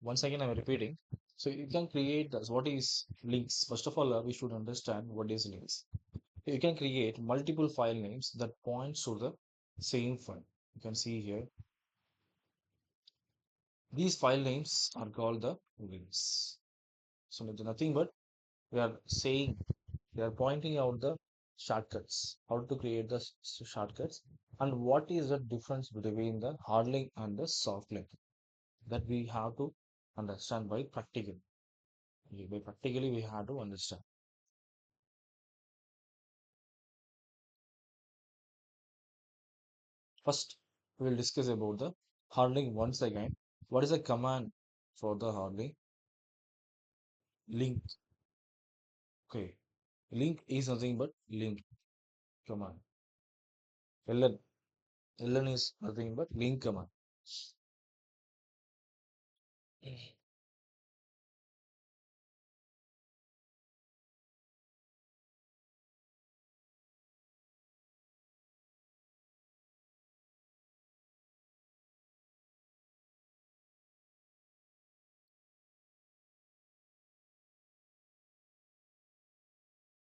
once again I'm repeating. So you can create this. What is links? First of all, we should understand what is links. You can create multiple file names that points to the same file. You can see here these file names are called the links. So nothing but we are saying they are pointing out the shortcuts, how to create the shortcuts, and what is the difference between the hard link and the soft link that we have to understand by practical. By practically we have to understand. First, we will discuss about the hard link once again. What is the command for the hard link? Link. Okay. Link is nothing but link command. ln. ln is nothing but link command.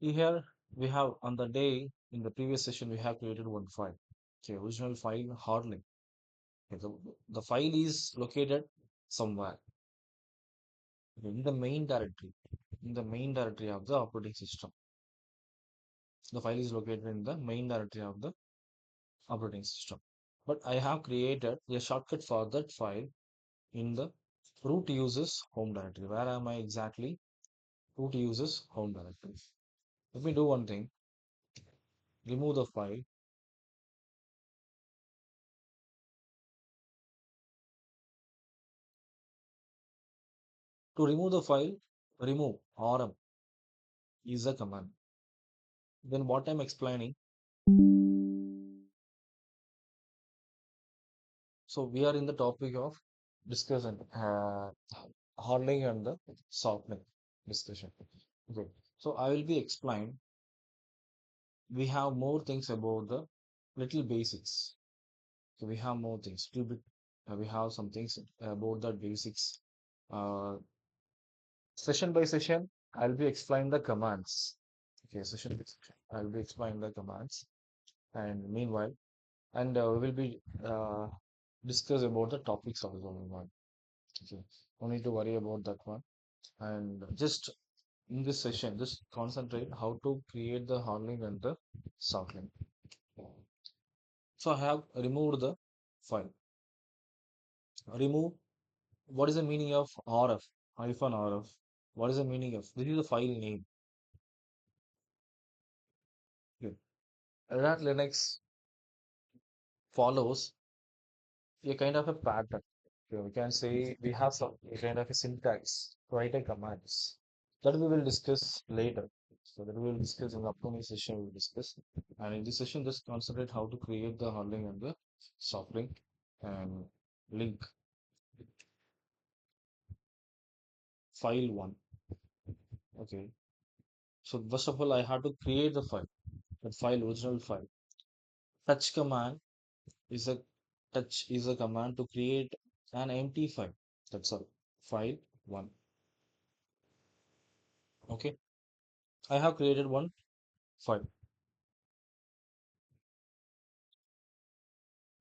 Here we have on the day in the previous session we have created one file. Okay, original file hard link. Okay, the file is located somewhere in the main directory. In the main directory of the operating system. The file is located in the main directory of the operating system. But I have created a shortcut for that file in the root users home directory. Where am I exactly? Root users home directory. Let me do one thing. Remove the file. To remove the file, remove rm is a command. Then what I'm explaining. So we are in the topic of discussion, hard link and the soft link discussion. Okay. So I will be explain. We have more things about the little basics. So we have more things. Little bit. We have some things about the basics. Uh, Session by session, I'll be explaining the commands. Okay, session by session, I'll be explaining the commands. And meanwhile, and we will be discuss about the topics of the one. Okay, no need to worry about that one. And just in this session, just concentrate how to create the hard link and the soft link. So I have removed the file. Remove. What is the meaning of RF? Hyphen RF. What is the meaning of? This is the file name. Okay. Red Hat Linux follows a kind of a pattern. Okay, we can say we have some a kind of a syntax to write a commands that we will discuss later. So that we will discuss in the upcoming session. We will discuss, and in this session, just concentrate how to create the hard link and the soft link and link file one. Okay. So first of all, I have to create the file, that file original file. Touch command is a touch is a command to create an empty file. That's all. File one. Okay. I have created one file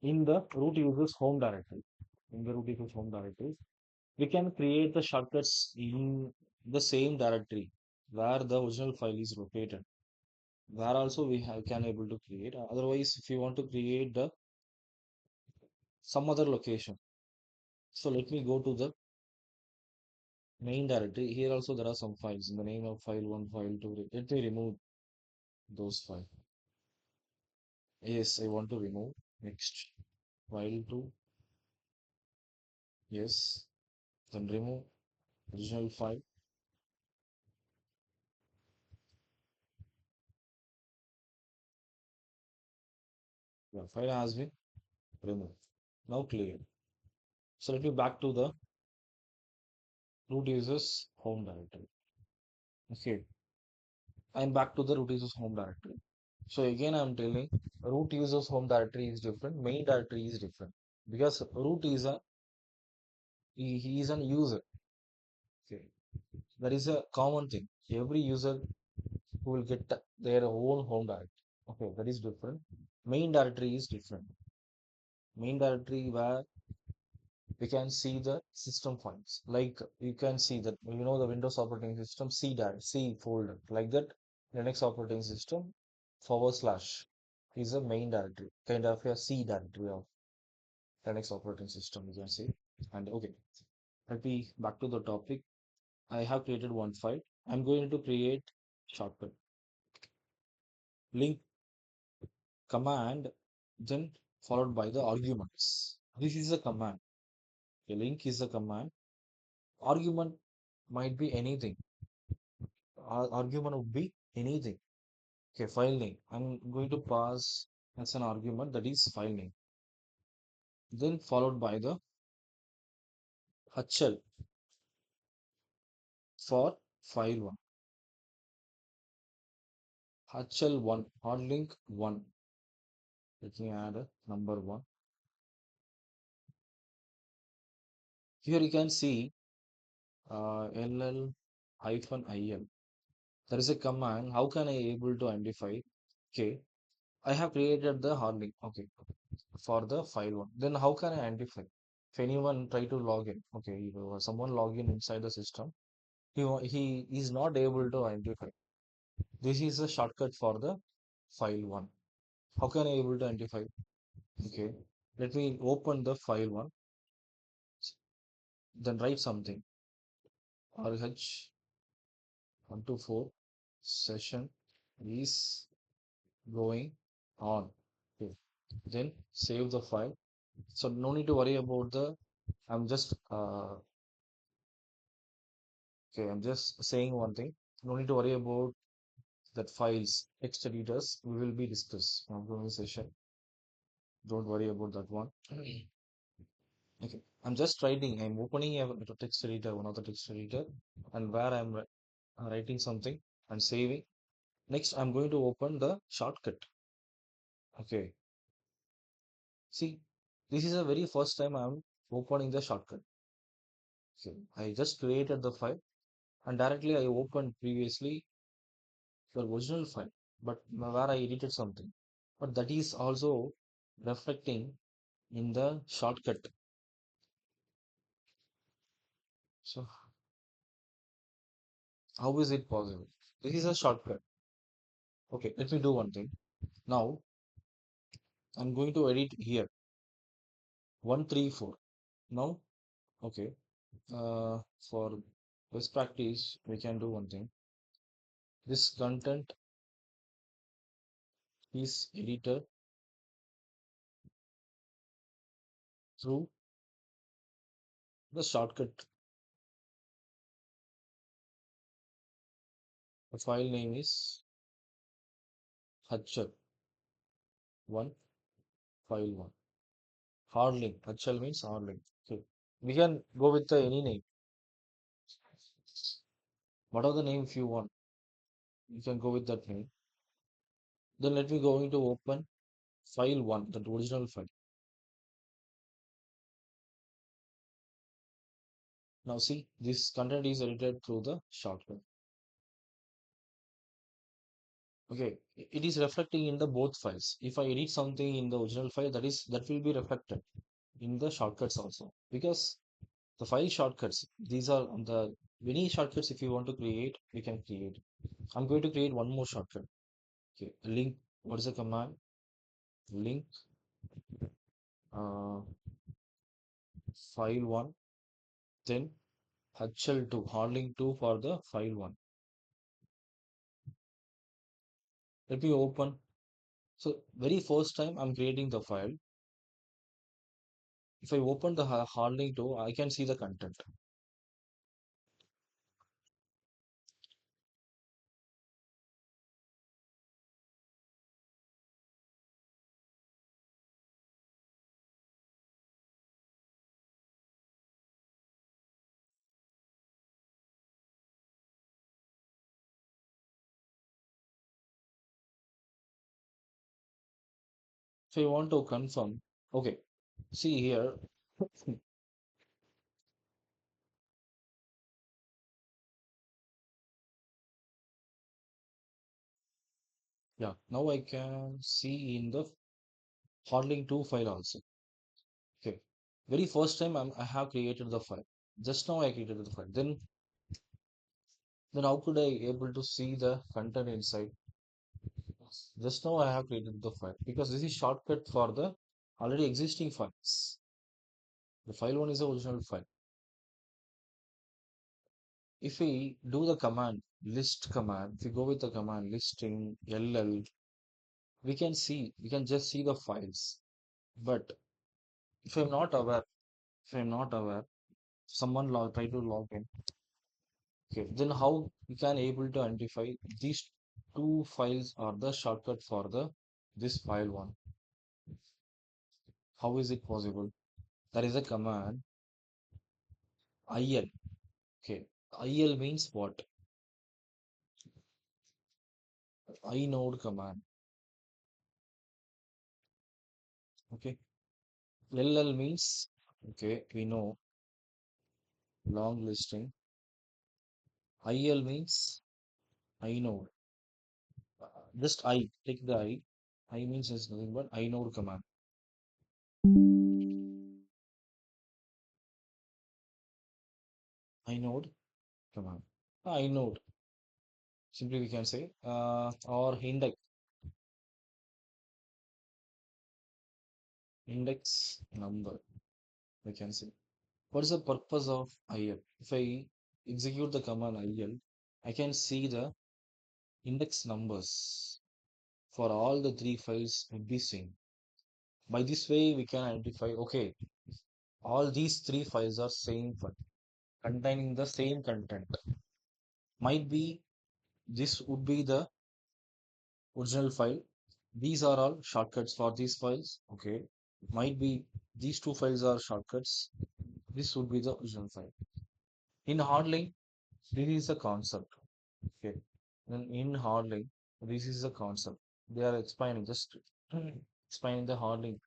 in the root users home directory. In the root users home directory, we can create the shortcuts in the same directory where the original file is located. Where also we have can able to create. Otherwise, if you want to create the some other location, so let me go to the main directory. Here also there are some files in the name of file one, file two. Let me remove those files. Yes, I want to remove. Next, file two. Yes, then remove original file. The file has been removed. Now clear. So let me back to the root users home directory. Okay, I'm back to the root users home directory. So again, I'm telling root users home directory is different, main directory is different because root is a He is an user. Okay. That is a common thing. Every user who will get their own home directory. Okay, that is different. Main directory is different. Main directory where we can see the system files. Like you can see that the Windows operating system C directory, C folder. Like that, Linux operating system forward slash is a main directory, kind of a C directory of Linux operating system, you can see. And okay, let me back to the topic. I have created one file. I'm going to create shortcut link command, then followed by the arguments. This is a command. A link is a command. Argument might be anything. Argument would be anything. Okay, file name. I'm going to pass as an argument that is file name. Then followed by the HL for file one. HL1, hard link 1. Let me add a number 1. Here you can see ll-il. There is a command. How can I able to identify? Okay, I have created the hard link. Okay, for the file one. Then how can I identify? If anyone try to log in, okay, someone log in inside the system, he is not able to identify. This is a shortcut for the file one. How can I able to identify? Okay, let me open the file one. Then write something. RH124 session is going on. Okay. Then save the file. So no need to worry about the. I'm just okay. I'm just saying one thing. No need to worry about that files, text editors. We will be discussed in upcoming session. Don't worry about that one. Okay. I'm just writing. I'm opening a text editor, one of the text editor, and where I'm writing something and saving. Next, I'm going to open the shortcut. Okay. See, this is the very first time I'm opening the shortcut. Okay. I just created the file and directly I opened previously the original file, but where I edited something. But that is also reflecting in the shortcut. So how is it possible? This is a shortcut. Okay, let me do one thing. Now I'm going to edit here 134. Now, okay. For best practice, we can do one thing. This content is edited through the shortcut. The file name is HL1 file 1. Hard link. HL means hard link. Okay. We can go with the any name. What are the name if you want? You can go with that name. Then let me going to open file 1, the original file. Now see, this content is edited through the shortcut. Okay, it is reflecting in the both files. If I edit something in the original file, that will be reflected in the shortcuts also. Because the file shortcuts, these are the many shortcuts if you want to create, we can create. I'm going to create one more shortcut. Okay, link. What is the command? Link uh, file one, then HL2, hard link 2 for the file one. Let me open. So very first time I'm creating the file. If I open the hard link 2, I can see the content. If I want to confirm, okay, see here, Yeah, now I can see in the Hardlink 2 file also. Okay. Very first time I have created the file. Just now I created the file. Then how could I able to see the content inside? Just now I have created the file because this is shortcut for the already existing files. The file one is the original file. If we do the command list command, if we go with the command listing ll, we can just see the files. But if I'm not aware, if I'm not aware, someone try to log in. Okay, then how we can able to identify these two files are the shortcut for the this file one? How is it possible? There is a command il. Okay, il means what? Inode command. Okay, ll means okay, we know long listing. Il means inode. Just I take the I. I means is nothing but inode command. Inode command. Inode. Simply we can say or index number. We can say. What is the purpose of IL? If I execute the command IL, I can see the index numbers for all the three files will be seen. By this way, we can identify, okay, all these three files are same file, containing the same content. Might be this would be the original file. These are all shortcuts for these files. Okay. Might be these two files are shortcuts. This would be the original file. In Hardlink, this is the concept. Okay. And in Hardlink, this is the concept. They are explaining, just explaining the Hardlink.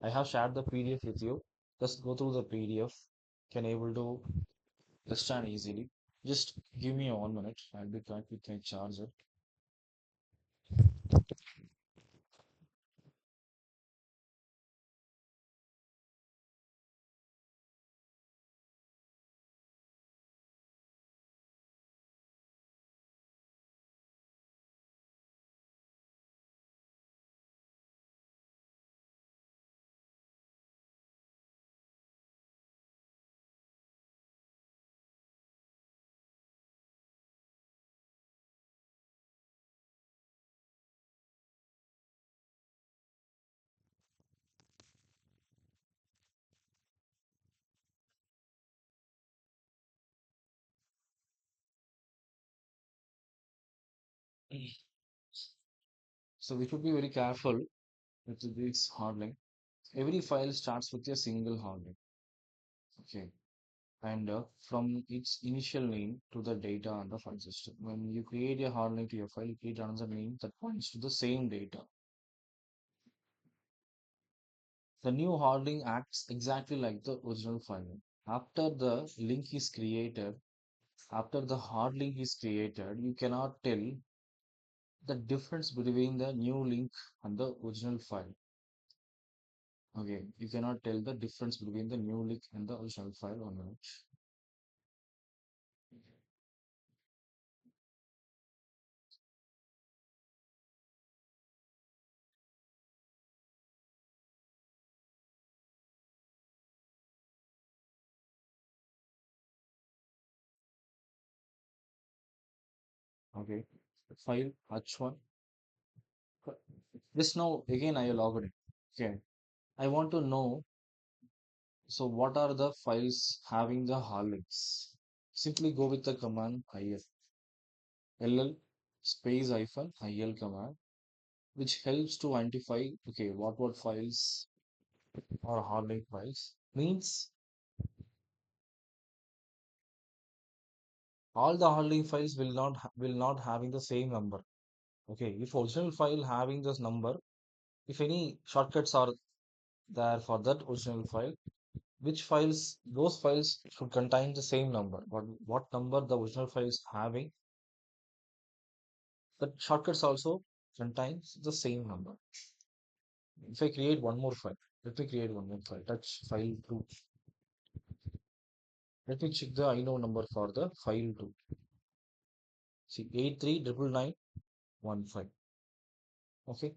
I have shared the PDF with you. Just go through the PDF. Can able to understand easily. Just give me a 1 minute. I'll be back with my charger. So we should be very careful with this Hardlink. Every file starts with a single Hardlink. Okay. And from its initial name to the data on the file system. When you create a hard link to your file, you create another name that points to the same data. The new hard link acts exactly like the original file. After the link is created, after the hard link is created, you cannot tell the difference between the new link and the original file. Okay, you cannot tell the difference between the new link and the original file on which. Okay, file h1. This now again I log in. Okay, I want to know, so what are the files having the hard links? Simply go with the command ll space hyphen il command, which helps to identify, okay, what files are hard link files. Means all the hard link files will not having the same number. Okay, if original file having this number, if any shortcuts are there for that original file, which files those files should contain the same number. What number the original file is having, the shortcuts also contains the same number. If I create one more file, let me create one more file, touch file 2. Let me check the INO number for the file 2. See, 839915. Okay,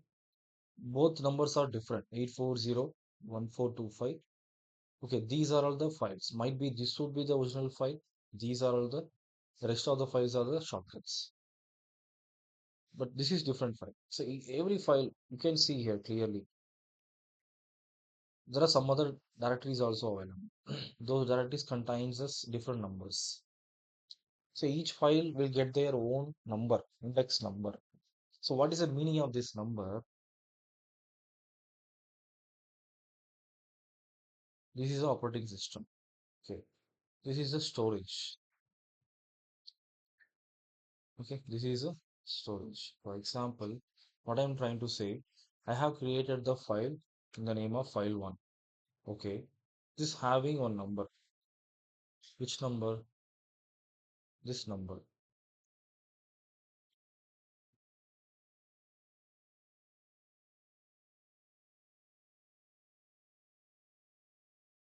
both numbers are different, 8401425. Okay, these are all the files. Might be this would be the original file. These are all the rest of the files are the shortcuts. But this is different file. So every file you can see here clearly. There are some other directories also available. Those directories contains us different numbers. So each file will get their own number, index number. So what is the meaning of this number? This is the operating system. Okay. This is the storage. Okay. This is a storage. For example, what I'm trying to say, I have created the file in the name of file 1. Okay. This having one number. Which number? This number.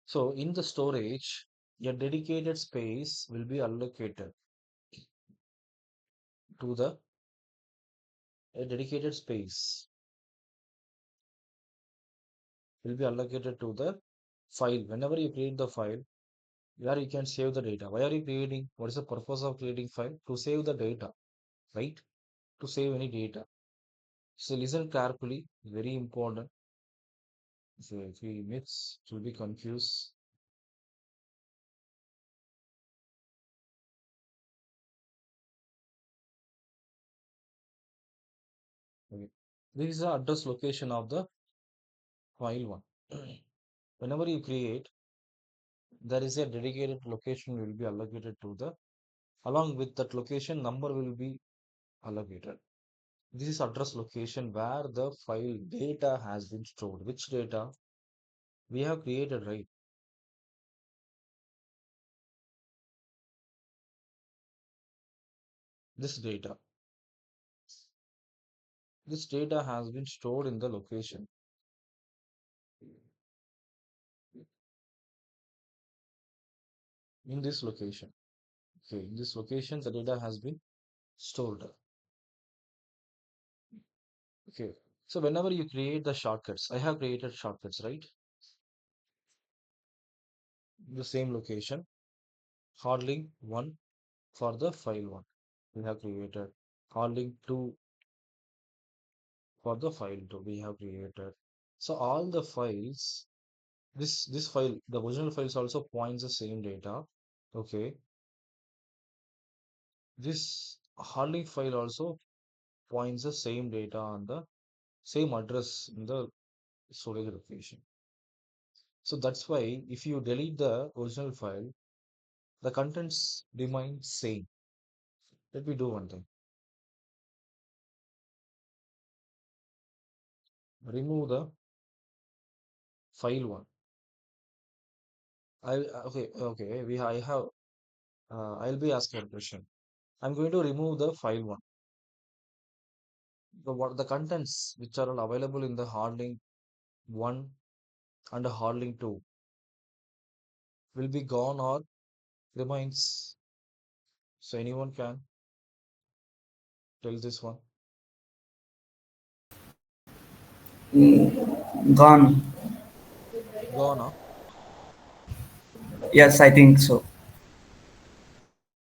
So in the storage, a dedicated space will be allocated to the a dedicated space will be allocated to the file. Whenever you create the file, where you can save the data. Why are you creating? What is the purpose of creating file? To save the data, right? To save any data. So listen carefully, very important. So if we mix, it will be confused. Okay. This is the address location of the file one. Whenever you create, there is a dedicated location will be allocated to the along with that location number will be allocated. This is address location where the file data has been stored. Which data we have created, right? This data. This data has been stored in the location. In this location. Okay, in this location, the data has been stored. Okay. So whenever you create the shortcuts, I have created shortcuts, right? The same location. Hard link 1 for the file 1. We have created. Hard link 2 for the file 2. We have created. So all the files, this file, the original files also points the same data. Okay. This hard link file also points the same data on the same address in the storage location. So that's why if you delete the original file, the contents remain same. Let me do one thing. Remove the file one. I okay. I have. I'll be asking a question. I'm going to remove the file one. The contents which are available in the hard link one and the hard link two will be gone or remains. So anyone can tell this one. Gone. Gone, huh? Yes, I think so.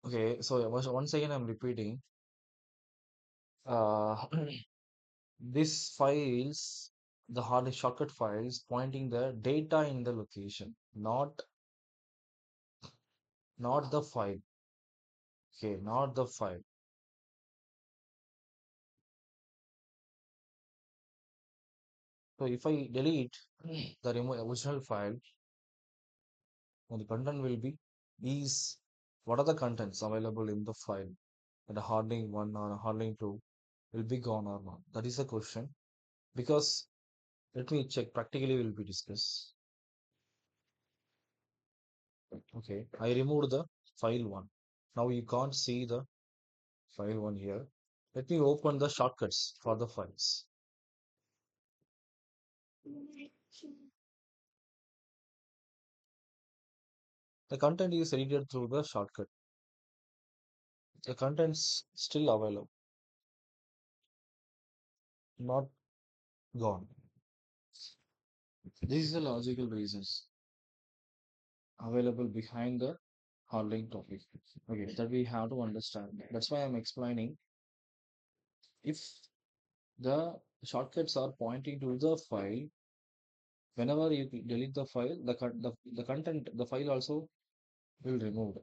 Okay. So once again, I'm repeating. Uh, These files, the hard shortcut files pointing the data in the location, not the file. Okay, not the file. So if I delete the original file, then the content will be is what are the contents available in the file? And the hardening one or hardening two will be gone or not? That is the question. Because let me check practically will be discussed. Okay, I removed the file one. Now you can't see the file one here. Let me open the shortcuts for the files. The content is edited through the shortcut. The content's still available, not gone. This is the logical reasons available behind the hard topic. Okay, that we have to understand. That's why I'm explaining. If the shortcuts are pointing to the file, whenever you delete the file, the content, the file also will remove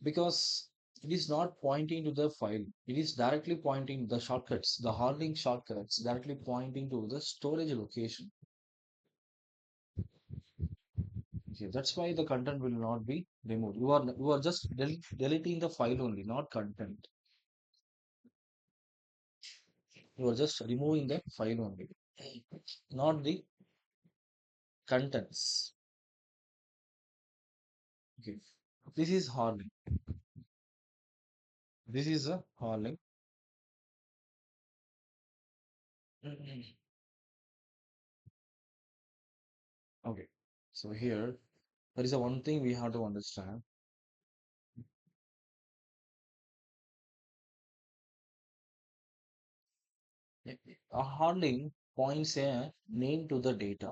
because it is not pointing to the file. It is directly pointing the shortcuts, the hard shortcuts directly pointing to the storage location. Okay, that's why the content will not be removed. You are just deleting the file only, not content. You are just removing the file only, not the contents. Okay, this is hard. This is a hard. Okay, so here there is a one thing we have to understand. A hard points a name to the data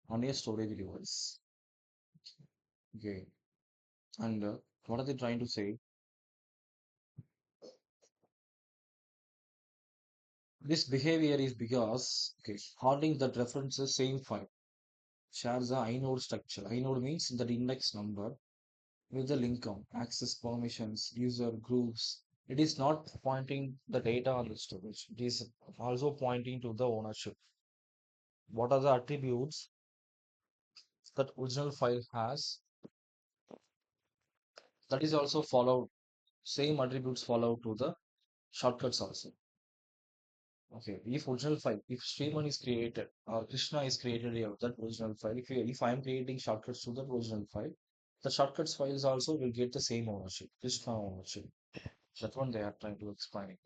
on a storage device. Okay, and what are they trying to say? This behavior is because okay, harding that references same file shares a inode structure. Inode means that index number with the link on access permissions, user groups. It is not pointing the data on the storage. It is also pointing to the ownership. What are the attributes that original file has? That is also followed. Same attributes follow to the shortcuts also. Okay, if original file, if Sriman is created or Krishna is created here, that original file, if I am creating shortcuts to that original file, the shortcuts files also will get the same ownership, Krishna ownership. That one they are trying to explain.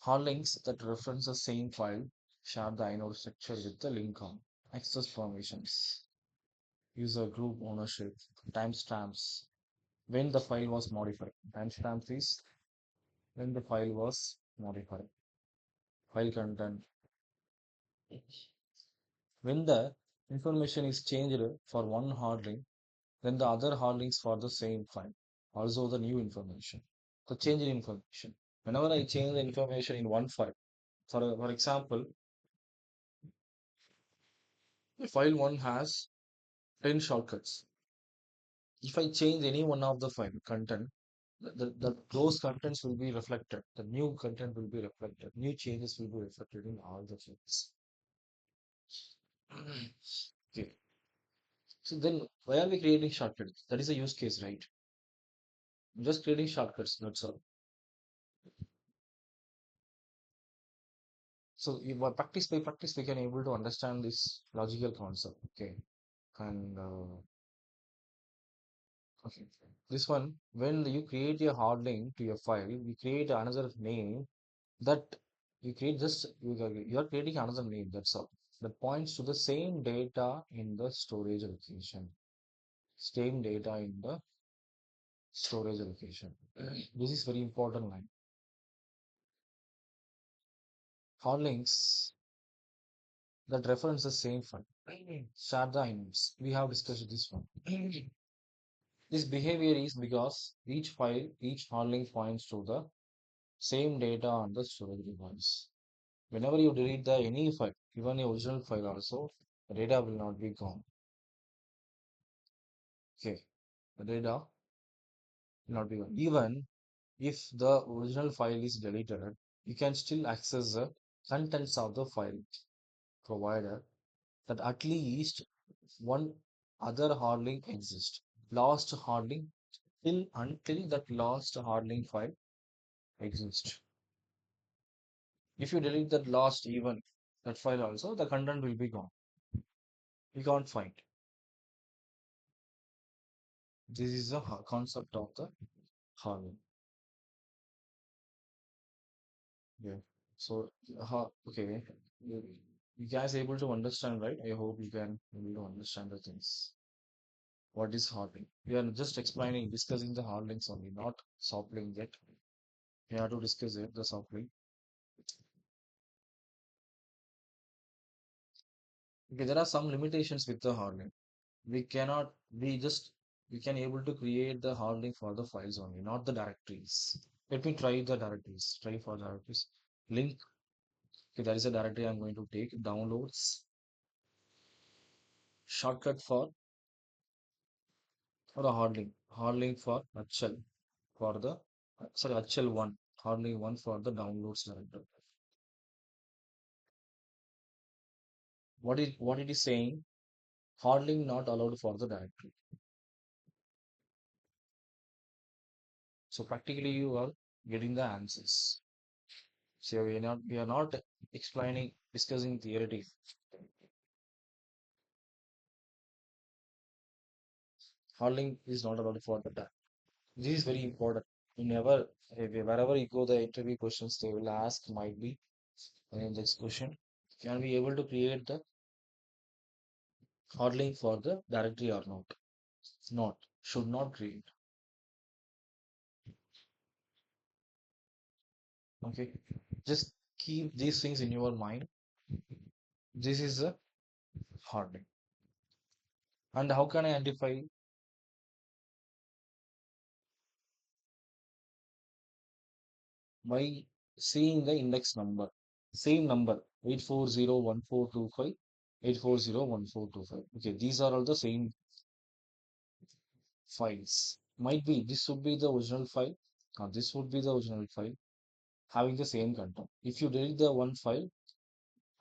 Hard links that reference the same file share the inode structure with the link on. Access permissions, user group ownership, timestamps, when the file was modified. Timestamps is when the file was modified. File content, when the information is changed for one hard link, then the other hard links for the same file. Also the new information. The change in information. Whenever I change the information in one file, for example, the file one has 10 shortcuts. If I change any one of the file content, those contents will be reflected. The new content will be reflected. New changes will be reflected in all the files. Okay. So then why are we creating shortcuts? That is a use case, right? Just creating shortcuts, that's all. So by practice, we can able to understand this logical concept. Okay. And okay. This one, when you create a hard link to your file, you create another name that you create just you are creating another name, that's all. That points to the same data in the storage location. Same data in the storage location. This is very important line. Hard links that reference the same file. Share the items. We have discussed this one. This behavior is because each file, each hard link points to the same data on the storage device. Whenever you delete the any file, even the original file also, the data will not be gone. Okay, the data will not be gone. Even if the original file is deleted, you can still access the contents of the file provided that at least one other hard link exists. Lost hard link till until that last hard link file exists. If you delete that last even that file also, the content will be gone. You can't find. This is the concept of the hard link. Yeah. So, okay. You, you guys able to understand, right? I hope you can able to understand the things. What is hard link? We are just explaining, discussing the hard links only, not soft link yet. We have to discuss it, the soft link. Okay, there are some limitations with the hard link. We cannot, we can able to create the hard link for the files only, not the directories. Let me try the directories. Try for directories. Link. Okay, there is a directory I'm going to take. Downloads. Shortcut for the hard link. Hard link for HL for the sorry HL1. Hard link one for the downloads directory. What it is saying? Hard link not allowed for the directory. So practically you are getting the answers. So we are not explaining discussing theoretic. Hard link is not allowed for the directory. This is very important. You never wherever you go the interview questions they will ask might be in this question. Can we able to create the hard link for the directory or not? Not. Should not create. Okay. Just keep these things in your mind. This is a hard link. And how can I identify by seeing the index number? Same number 8401425, 8401425. Okay, these are all the same files. Might be this would be the original file, or this would be the original file having the same content. If you delete the one file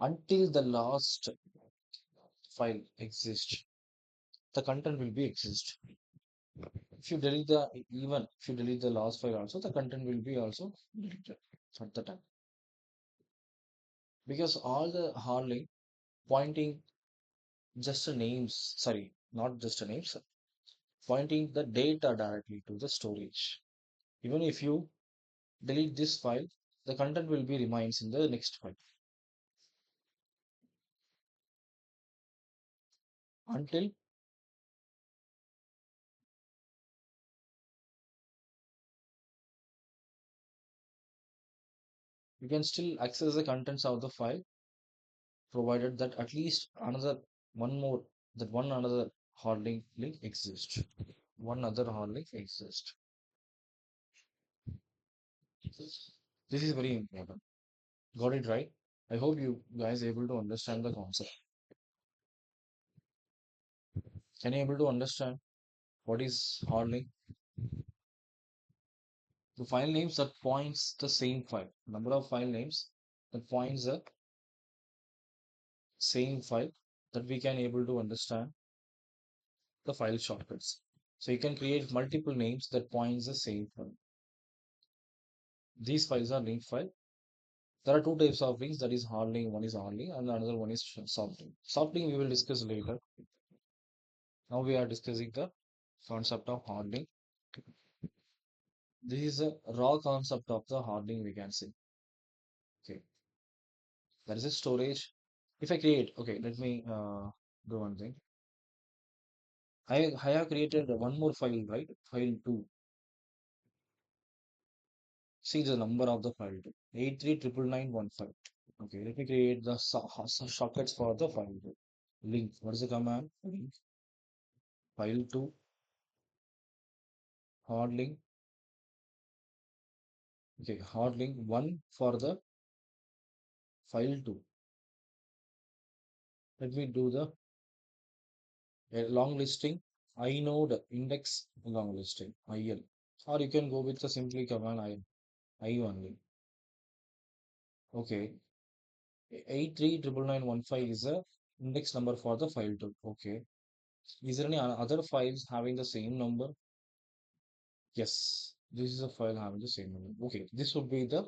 until the last file exists, the content will be exist. If you delete the even if you delete the last file also, the content will be also deleted at the time. Because all the hard link pointing just a names, sorry, not just a names, pointing the data directly to the storage. Even if you delete this file, the content will be remains in the next file until you can still access the contents of the file, provided that at least another one more that one another hard link exists. One other hard link exists. This is very important. Got it right? I hope you guys able to understand the concept. Can you able to understand what is hard link? The file names that points the same file. Number of file names that points the same file that we can able to understand the file shortcuts. So you can create multiple names that points the same file. These files are linked file. There are two types of links that is hard link. One is hard link and another one is soft link. Soft link we will discuss later. Now we are discussing the concept of hard link. This is a raw concept of the hard link we can say. Okay. There is a storage. If I create, okay, let me do one thing. I have created one more file, right? File 2. See the number of the file 2. 839915. Okay, let me create the sockets for the file 2. Link. What is the command? Link. File 2. Hard link. Okay, hard link 1 for the file 2. Let me do the long listing. Inode index long listing. IL. Or you can go with the simply command I only. Okay. 839915 is the index number for the file 2. Okay. Is there any other files having the same number? Yes. This is a file having the same number. Okay. This would be the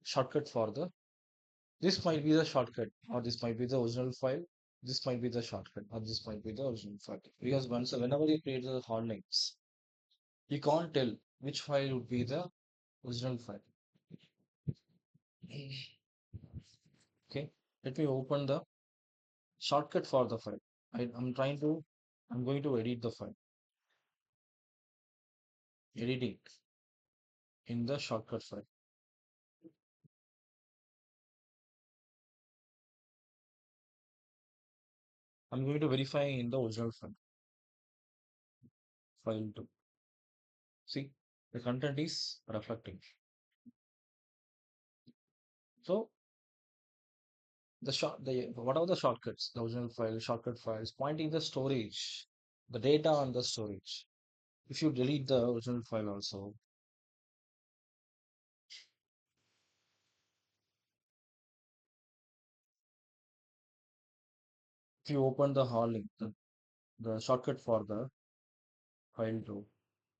shortcut for the. This might be the shortcut, or this might be the original file. This might be the shortcut, or this might be the original file. Because whenever you create the hard links, you can't tell which file would be the original file. Okay, let me open the shortcut for the file. I'm going to edit the file. Editing in the shortcut file. I'm going to verify in the original file too. See, the content is reflecting. So what are the shortcuts? The original file, shortcut files, pointing the storage, the data on the storage. If you delete the original file also, if you open the hard link, the shortcut for the file too,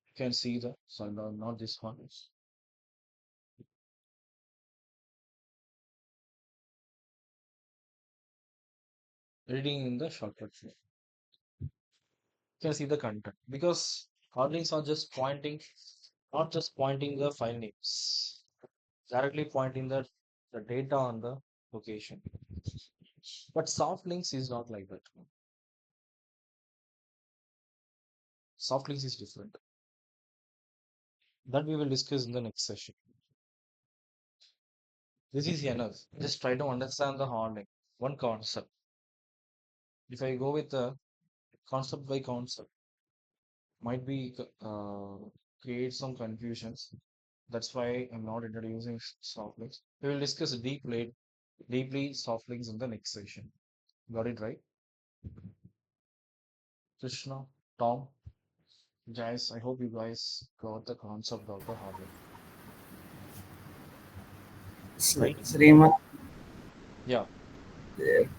you can see the, sorry, no, not this one. Reading in the shortcut file. You can see the content because hard links are just pointing, not just pointing the file names, directly pointing the data on the location. But soft links is not like that. Soft links is different. That we will discuss in the next session. This is enough. Just try to understand the hard link. One concept. If I go with the concept by concept, might be create some confusions. That's why I'm not introducing soft links. We will discuss deeply soft links in the next session. Got it right? Krishna, Tom, guys, I hope you guys got the concept of the hard link, right? Sriman, Yeah,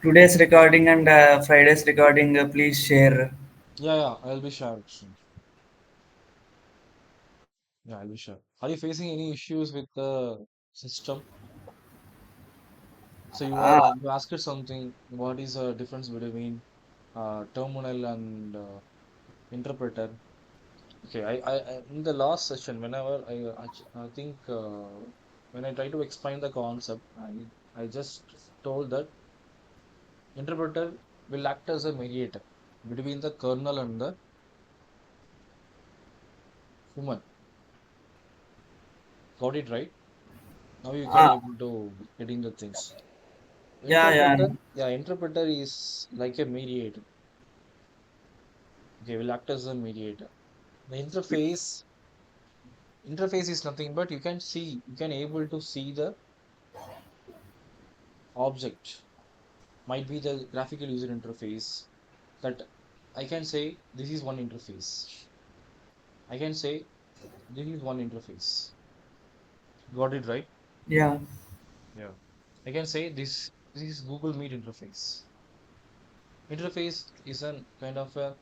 today's recording and Friday's recording, please share. yeah, I'll be sure. Yeah, I'll be sure. Are you facing any issues with the system? So Ah, you asked something. What is the difference between terminal and interpreter? Okay, in the last session, whenever I think when I try to explain the concept, I just told that interpreter will act as a mediator between the kernel and the human. Got it right? Now you can ah, able to get in the things. yeah, yeah, Interpreter is like a mediator. Okay, will act as a mediator. The interface is nothing but you can able to see the object. Might be the graphical user interface that I can say this is one interface. I can say this is one interface. Got it right? yeah. Yeah. I can say this is Google Meet interface. Interface is a kind of uh,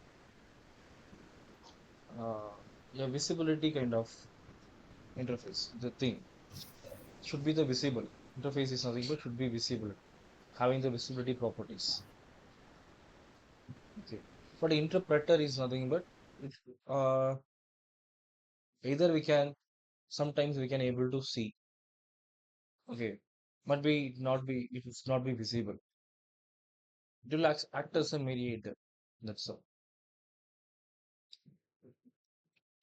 a visibility kind of interface. The thing should be the visible. Interface is nothing but should be visible, having the visibility properties. Okay. But interpreter is nothing but it, uh, either we can sometimes we can able to see. Okay. But be not be it will not be visible. It will act as a mediator. That's all.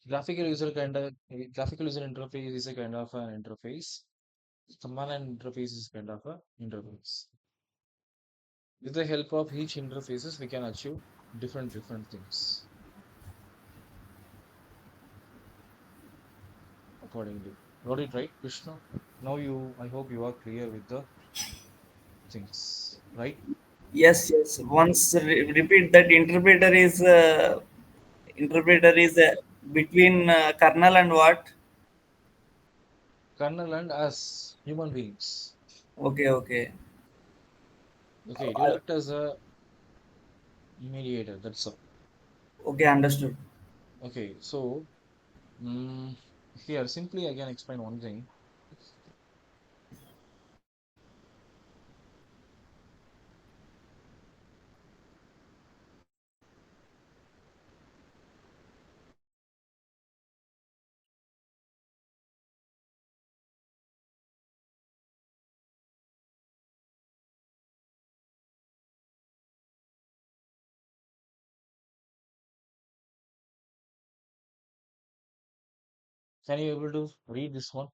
Graphical user interface is a kind of an interface. Command line interface is kind of a interface. With the help of each interfaces, we can achieve different things accordingly. Got it right, Krishna? Now I hope you are clear with the things, right? Yes, yes. Once repeat that interpreter is between kernel and what? Kernel and as human beings. Okay, okay, Okay, it will act as a mediator. That's all. okay. Understood. Okay, so mm, here simply I can explain one thing. Can you able to read this one?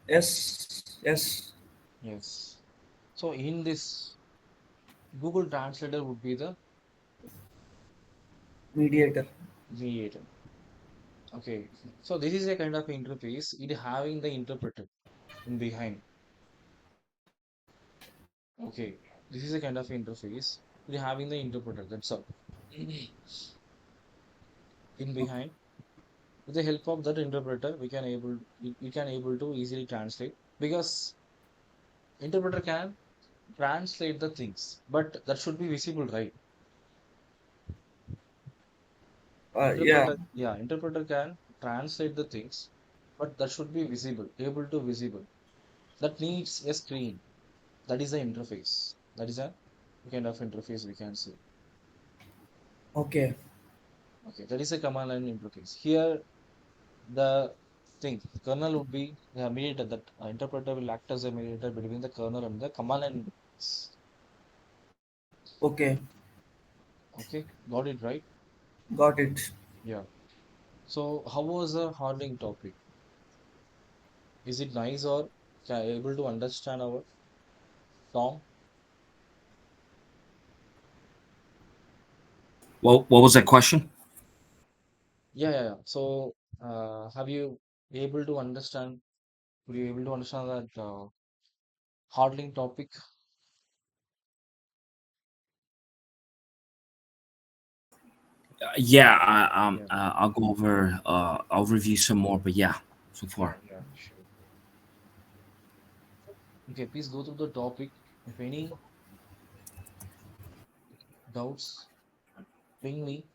Yes, yes, Yes. So in this, Google Translator would be the mediator. mediator. Okay. So this is a kind of interface. It having the interpreter in behind. Okay. This is a kind of interface. It having the interpreter. That's all. In behind, with the help of that interpreter, we can able to easily translate because interpreter can translate the things, but that should be visible, right? Yeah. Interpreter can translate the things, but that should be visible, able to visible. That needs a screen. That is the interface. That is a kind of interface we can see. Okay, Okay, that is a command line interface. Here, the thing kernel would be the mediator. That interpreter will act as a mediator between the kernel and the command line interface. okay, Okay, got it right? got it. Yeah. So, how was the harding topic? Is it nice or able to understand our Tom? What was that question? Yeah. So, have you able to understand? Were you able to understand that harding topic? Yeah, Yeah. I'll go over. I'll review some more, but yeah, so Yeah. far. Yeah. Sure. Okay. Please go through the topic. If any doubts, ping me.